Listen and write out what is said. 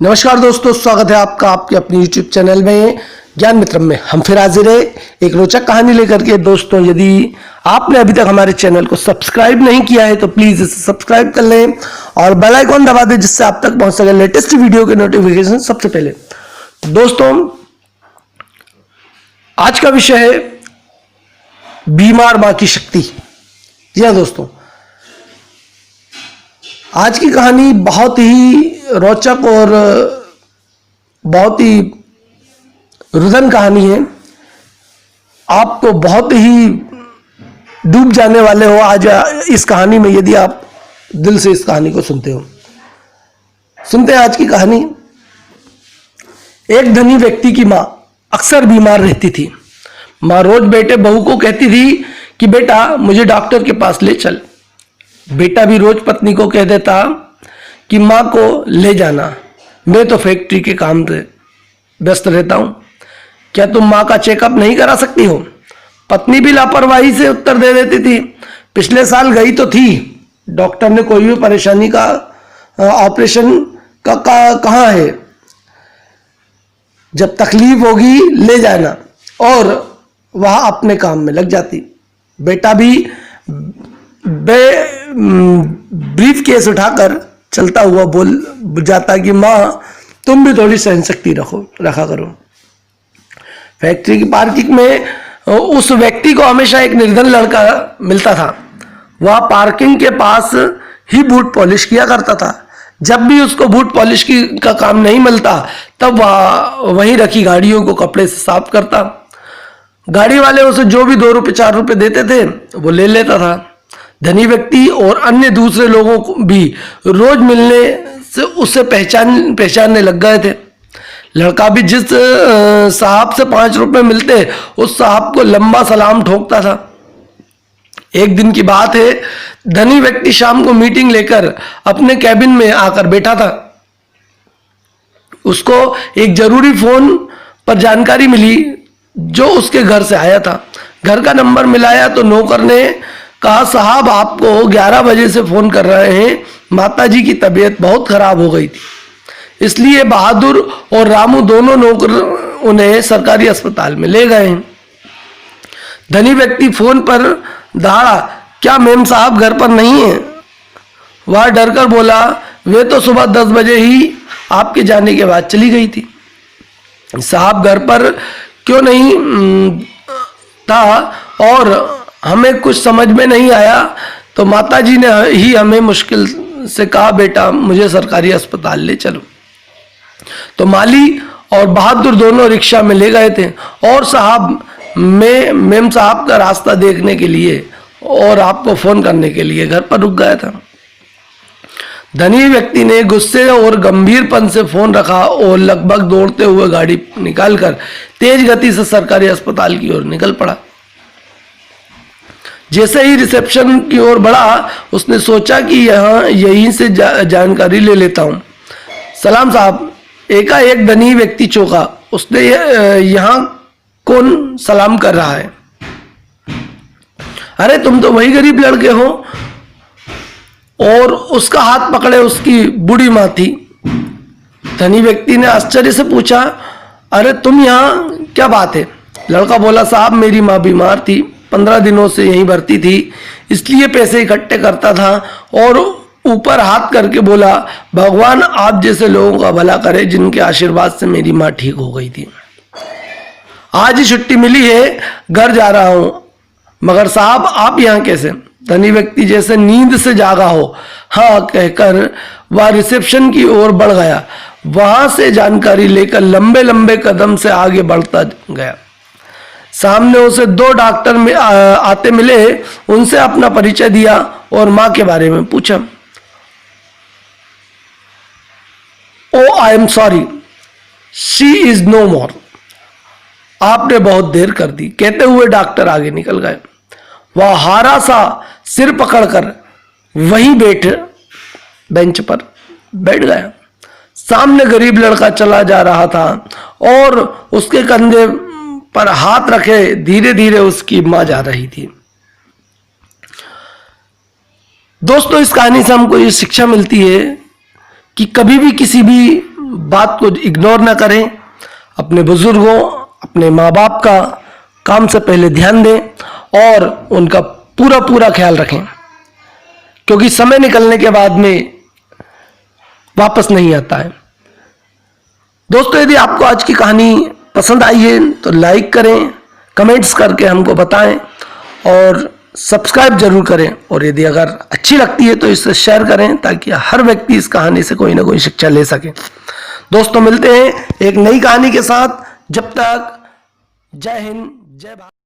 नमस्कार दोस्तों, स्वागत है आपका आपके अपने YouTube चैनल में ज्ञान मित्र में। हम फिर हाजिर है एक रोचक कहानी लेकर के। दोस्तों, यदि आपने अभी तक हमारे चैनल को सब्सक्राइब नहीं किया है तो प्लीज इसे सब्सक्राइब कर लें और बेल आइकॉन दबा दें, जिससे आप तक पहुंच सके लेटेस्ट वीडियो के नोटिफिकेशन सबसे पहले। दोस्तों, आज का विषय है बीमार मां की शक्ति। जी हाँ दोस्तों, आज की कहानी बहुत ही रोचक और बहुत ही रुदन कहानी है। आपको बहुत ही डूब जाने वाले हो आज इस कहानी में, यदि आप दिल से इस कहानी को सुनते हो। सुनते हैं आज की कहानी। एक धनी व्यक्ति की मां अक्सर बीमार रहती थी। मां रोज बेटे बहू को कहती थी कि बेटा मुझे डॉक्टर के पास ले चल। बेटा भी रोज पत्नी को कह देता कि मां को ले जाना, मैं तो फैक्ट्री के काम से व्यस्त रहता हूं, क्या तुम मां का चेकअप नहीं करा सकती हो? पत्नी भी लापरवाही से उत्तर दे देती थी, पिछले साल गई तो थी, डॉक्टर ने कोई भी परेशानी का ऑपरेशन का कहाँ है, जब तकलीफ होगी ले जाना, और वह अपने काम में लग जाती। बेटा भी ब्रीफ केस उठाकर चलता हुआ बोल जाता कि मां तुम भी थोड़ी सहन शक्ति रखा करो। फैक्ट्री की पार्किंग में उस व्यक्ति को हमेशा एक निर्धन लड़का मिलता था। वह पार्किंग के पास ही बूट पॉलिश किया करता था। जब भी उसको बूट पॉलिश का काम नहीं मिलता तब वह वहीं रखी गाड़ियों को कपड़े से साफ करता। गाड़ी वाले उसे जो भी 2 रुपये 4 रुपये देते थे वो ले लेता था। धनी व्यक्ति और अन्य दूसरे लोगों को भी रोज मिलने से उससे पहचानने लग गए थे। लड़का भी जिस साहब से 5 रुपए मिलते उस साहब को लंबा सलाम ठोकता था। एक दिन की बात है, धनी व्यक्ति शाम को मीटिंग लेकर अपने कैबिन में आकर बैठा था। उसको एक जरूरी फोन पर जानकारी मिली जो उसके घर से आया था। घर का नंबर मिलाया तो नौकर ने कहा, साहब आपको 11 बजे से फोन कर रहे हैं, माताजी की तबीयत बहुत खराब हो गई थी, इसलिए बहादुर और रामू दोनों नौकर उन्हें सरकारी अस्पताल में ले गए हैं। धनी व्यक्ति फोन पर दहाड़ा, क्या मेम साहब घर पर नहीं है? वह डरकर बोला, वे तो सुबह 10 बजे ही आपके जाने के बाद चली गई थी। साहब घर पर क्यों नहीं था और हमें कुछ समझ में नहीं आया तो माताजी ने ही हमें मुश्किल से कहा, बेटा मुझे सरकारी अस्पताल ले चलो। तो माली और बहादुर दोनों रिक्शा में ले गए थे और साहब मैं मेम साहब का रास्ता देखने के लिए और आपको फोन करने के लिए घर पर रुक गया था। धनी व्यक्ति ने गुस्से और गंभीरपन से फोन रखा और लगभग दौड़ते हुए गाड़ी निकालकर तेज गति से सरकारी अस्पताल की ओर निकल पड़ा। जैसे ही रिसेप्शन की ओर बढ़ा उसने सोचा कि यहीं से जानकारी ले लेता हूं। सलाम साहब। एकाएक धनी व्यक्ति चौंका। उसने यहाँ कौन सलाम कर रहा है? अरे तुम तो वही गरीब लड़के हो। और उसका हाथ पकड़े उसकी बूढ़ी मां थी। धनी व्यक्ति ने आश्चर्य से पूछा, अरे तुम यहाँ क्या बात है? लड़का बोला, साहब मेरी मां बीमार थी, 15 दिनों से यहीं भर्ती थी, इसलिए पैसे इकट्ठे करता था। और ऊपर हाथ करके बोला, भगवान आप जैसे लोगों का भला करे जिनके आशीर्वाद से मेरी मां ठीक हो गई थी। आज ही छुट्टी मिली है, घर जा रहा हूं। मगर साहब आप यहाँ कैसे? धनी व्यक्ति जैसे नींद से जागा हो हाँ कहकर वह रिसेप्शन की ओर बढ़ गया। वहां से जानकारी लेकर लंबे लंबे कदम से आगे बढ़ता गया। सामने उसे 2 डॉक्टर में आते मिले। उनसे अपना परिचय दिया और मां के बारे में पूछा। Oh I am sorry, she is no more. आपने बहुत देर कर दी, कहते हुए डॉक्टर आगे निकल गए। वह हारा सा सिर पकड़कर वहीं बेंच पर बैठ गया। सामने गरीब लड़का चला जा रहा था और उसके कंधे पर हाथ रखे धीरे धीरे उसकी मां जा रही थी। दोस्तों, इस कहानी से हमको ये शिक्षा मिलती है कि कभी भी किसी भी बात को इग्नोर ना करें, अपने बुजुर्गों, अपने माँ बाप का काम से पहले ध्यान दें और उनका पूरा पूरा ख्याल रखें, क्योंकि समय निकलने के बाद में वापस नहीं आता है। दोस्तों, यदि आपको आज की कहानी पसंद आई है तो लाइक करें, कमेंट्स करके हमको बताएं और सब्सक्राइब जरूर करें, और यदि अगर अच्छी लगती है तो इसे शेयर करें ताकि हर व्यक्ति इस कहानी से कोई ना कोई शिक्षा ले सके। दोस्तों, मिलते हैं एक नई कहानी के साथ। जब तक जय हिंद, जय भारत।